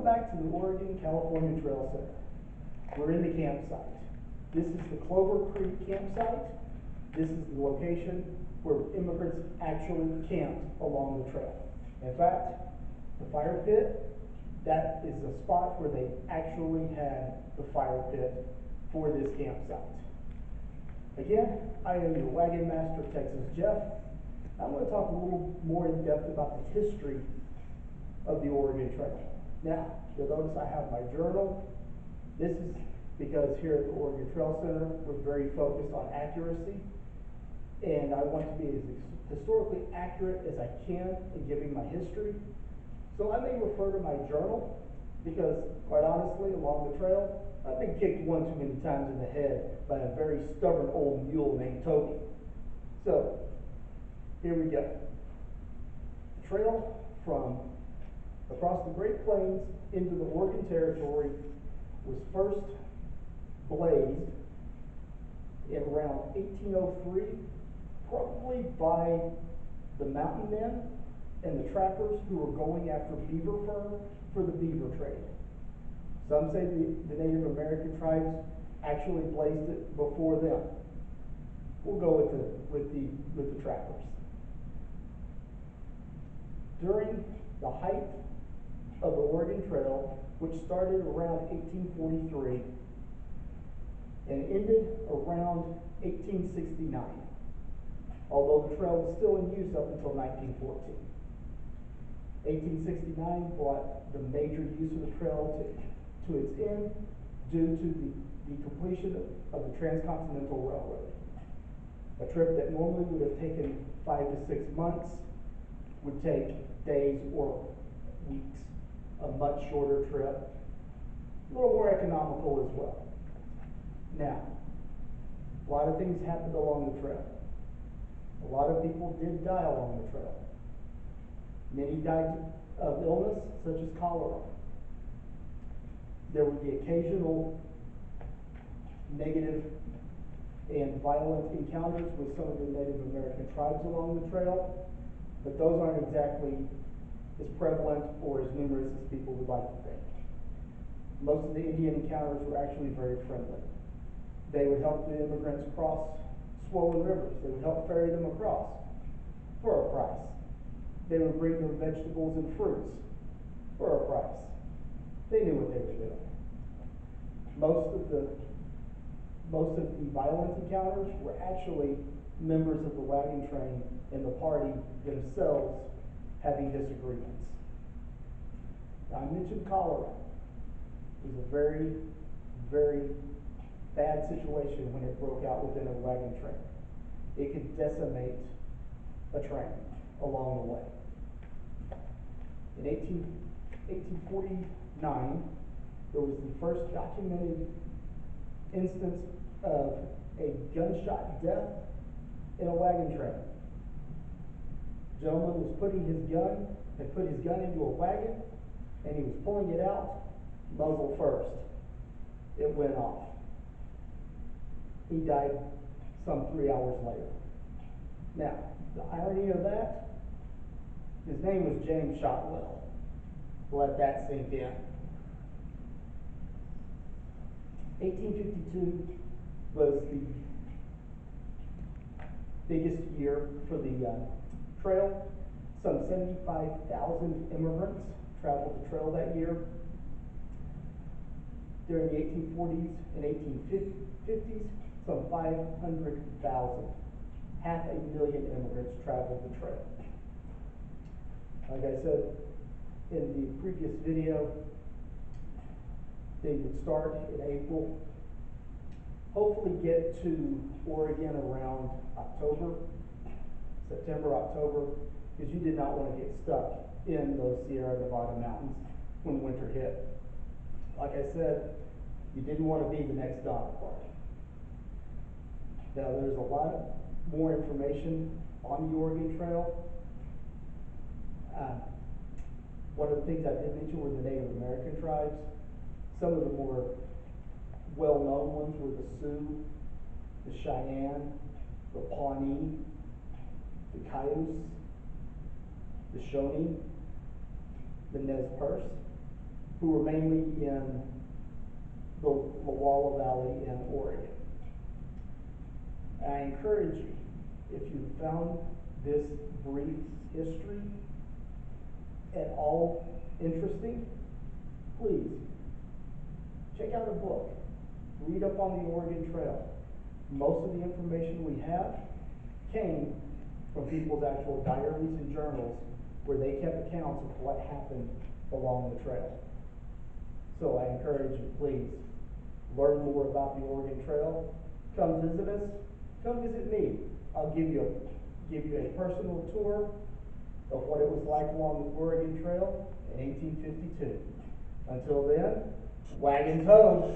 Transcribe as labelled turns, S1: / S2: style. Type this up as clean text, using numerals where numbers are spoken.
S1: Welcome back to the Oregon-California Trail Center. We're in the campsite. This is the Clover Creek campsite. This is the location where immigrants actually camped along the trail. In fact, the fire pit, that is the spot where they actually had the fire pit for this campsite. Again, I am your Wagon Master Texas Jeff. I'm going to talk a little more in depth about the history of the Oregon Trail. Now, you'll notice I have my journal. This is because here at the Oregon Trail Center, we're very focused on accuracy, and I want to be as historically accurate as I can in giving my history. So I may refer to my journal because, quite honestly, along the trail, I've been kicked one too many times in the head by a very stubborn old mule named Toby. So, here we go. The trail from across the Great Plains into the Oregon Territory was first blazed in around 1803, probably by the mountain men and the trappers who were going after beaver fur for the beaver trade. Some say the Native American tribes actually blazed it before them. We'll go with the trappers. During the height of the Oregon Trail, which started around 1843 and ended around 1869, although the trail was still in use up until 1914. 1869 brought the major use of the trail to its end due to the completion of the Transcontinental Railroad. A trip that normally would have taken 5 to 6 months would take days or weeks, a much shorter trip, a little more economical as well. Now, a lot of things happened along the trail. A lot of people did die along the trail. Many died of illness, such as cholera. There were the occasional negative and violent encounters with some of the Native American tribes along the trail, but those aren't exactly as prevalent or as numerous as people would like to think. Most of the Indian encounters were actually very friendly. They would help the immigrants cross swollen rivers. They would help ferry them across for a price. They would bring them vegetables and fruits for a price. They knew what they were doing. Most of the violent encounters were actually members of the wagon train and the party themselves having disagreements. Now, I mentioned cholera. It was a very, very bad situation when it broke out within a wagon train. It could decimate a train along the way. In 1849, there was the first documented instance of a gunshot death in a wagon train. The gentleman was put his gun into a wagon, and he was pulling it out, muzzle first. It went off. He died some 3 hours later. Now, the irony of that, his name was James Shotwell. Let that sink in. 1852 was the biggest year for the trail. Some 75,000 immigrants traveled the trail that year. During the 1840s and 1850s, some 500,000, 500,000 immigrants traveled the trail. Like I said in the previous video, they would start in April, hopefully get to Oregon around October, September, October, because you did not want to get stuck in those Sierra Nevada mountains when winter hit. Like I said, you didn't want to be the next Donner Party. Now, there's a lot more information on the Oregon Trail. One of the things I did mention were the Native American tribes. Some of the more well-known ones were the Sioux, the Cheyenne, the Pawnee, the Cayuse, the Shawnee, the Nez Perce, who were mainly in the Walla Valley in Oregon. And I encourage you, if you found this brief history at all interesting, please check out a book. Read up on the Oregon Trail. Most of the information we have came from people's actual diaries and journals where they kept accounts of what happened along the trail. So I encourage you, please, learn more about the Oregon Trail. Come visit us. Come visit me. I'll give you a personal tour of what it was like along the Oregon Trail in 1852. Until then, wagons home.